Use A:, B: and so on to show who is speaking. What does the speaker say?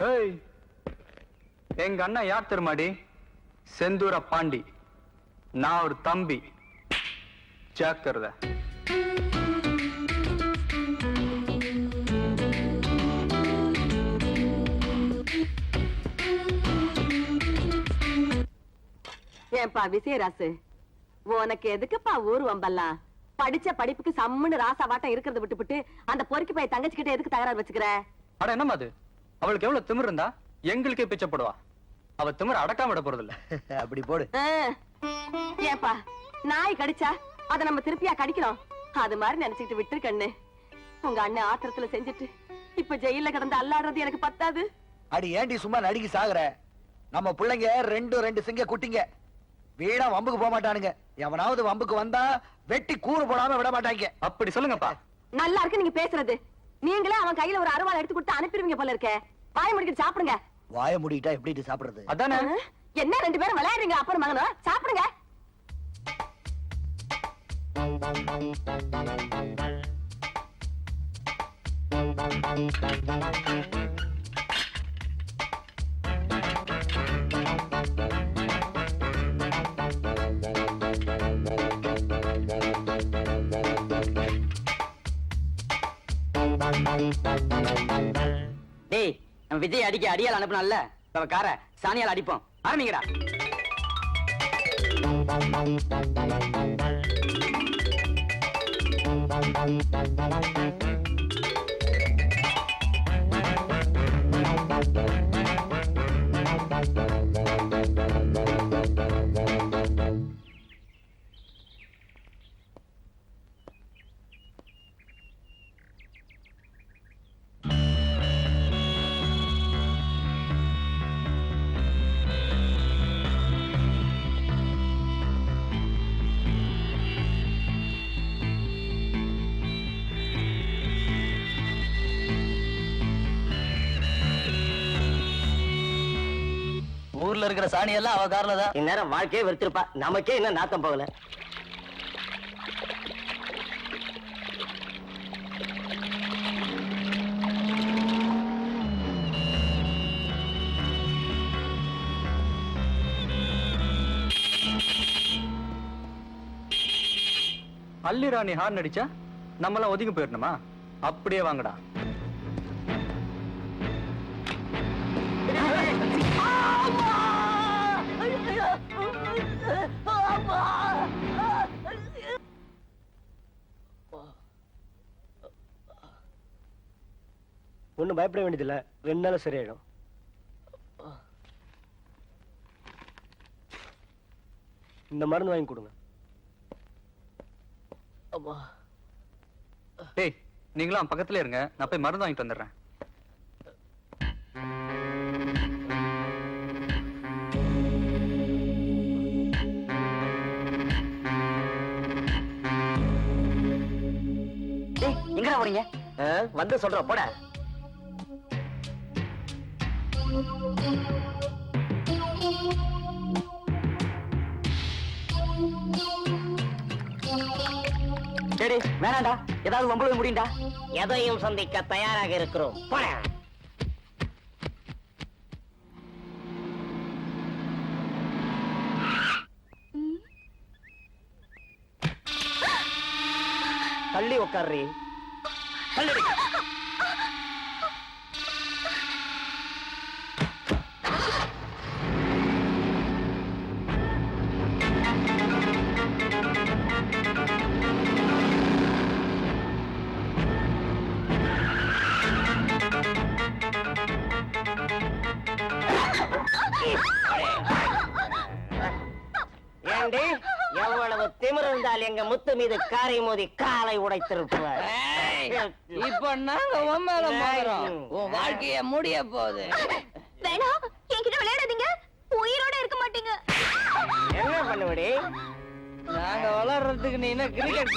A: ஏய், எங்க அண்ணா யார் தெரியுமாடி? செந்தூர பாண்டி. நான் ஒரு தம்பி. ஜாக்கிரத.
B: ஏன்பா விசயராசு, உனக்கு எதுக்குப்பா ஊர் வம்பல்லாம்? படிச்ச படிப்புக்கு சம்முன்னு ராசாவாட்டம் இருக்கிறத விட்டுவிட்டு அந்த பொறுக்கி போய் தங்கச்சிக்கிட்ட எதுக்கு தகராறு வச்சுக்கிற?
A: அட என்னமா அது? அவளுக்கு எவ்வளவு திமிர் இருந்தா எங்களுக்கே பிச்சைப்படுவா. அவ திமிர் அடக்காம விட போறது இல்ல.
C: அப்படி போடு.
B: ஏன்பா நாய் கடிச்சா அதை நம்ம திருப்பியா கடிக்கிறோம்? அது மாதிரி நினைச்சுக்கிட்டு விட்டுரு கண்ணு. உங்க அண்ணன் ஆத்திரத்துல செஞ்சுட்டு இப்ப ஜெயில கிடந்து அல்லாடுறது எனக்கு பத்தாது.
C: அடி ஏண்டி சும்மா நடிகி சாகுற? நம்ம பிள்ளைங்க ரெண்டு சிங்க குட்டிங்க. வீணா வம்புக்கு போக மாட்டானுங்க. எவனாவது வம்புக்கு வந்தா வெட்டி கூறு போடாம விட மாட்டாங்க.
A: அப்படி சொல்லுங்கப்பா.
B: நல்லா இருக்கு நீங்க பேசுறது. நீங்களே அவன் கையில ஒரு அருவாள் எடுத்து கொடுத்து அனுப்பிடுவீங்க போல இருக்க. வாய முடிக்கிட்டு சாப்பிடுங்க.
C: வாய முடிட்டா எப்படி சாப்பிடுறது?
A: அதானே.
B: என்ன ரெண்டு பேரும் விளையாடுறீங்க? அப்புறம் மகனும் சாப்பிடுங்க.
D: டேய், நம்ம விஜய் அடிக்க அடியால் அனுப்பினால கார சாணியால் அடிப்போம். ஆரம்பிங்கடா.
C: ஊர்ல இருக்கிற சாணி எல்லாம் அவ கார்ல தான்.
D: இந்நேரம் வாழ்க்கையே வெறுத்திருப்பா. நமக்கே இன்னும் நாத்தம் போகல.
A: அல்லி ராணி ஹார்ன் அடிச்சா நம்மளாம் ஒதுங்கி போயிடணுமா? அப்படியே வாங்கடா.
D: ஒன்னும் பயப்பட வேண்டியதில்லை. 2 நாள் சரியாயிடும். இந்த மருந்து வாங்கி கொடுங்க.
A: டேய், நீங்களும் பக்கத்துல இருங்க. நான் போய் மருந்து வாங்கிட்டு வந்துடுறேன்.
D: எங்கடா போறீங்க? வந்து சொல்ற போட. சரி வேணாண்டா. ஏதாவது வம்பளவு முடியுண்டா? எதையும் சந்திக்க தயாராக இருக்கிறோம். போட. தள்ளி உட்கார்றி. தள்ளி. ஏண்டி, எவ்வளவு திமிர் இருந்தால் எங்க முத்து மீது காரை மோதி காலை உடைத்திருப்பார்.
E: இப்ப நாங்க உன் மேல மோதுறோம். உன் வாழ்க்கைய முடிய போகுது.
F: வேணாம், என்கிட்ட விளையாடாதீங்க. உயிரோட இருக்க மாட்டீங்க.
D: என்ன பண்ணுவடி?
E: நாங்க வளர்றதுக்கு நீ என்ன கிரிக்கெட்?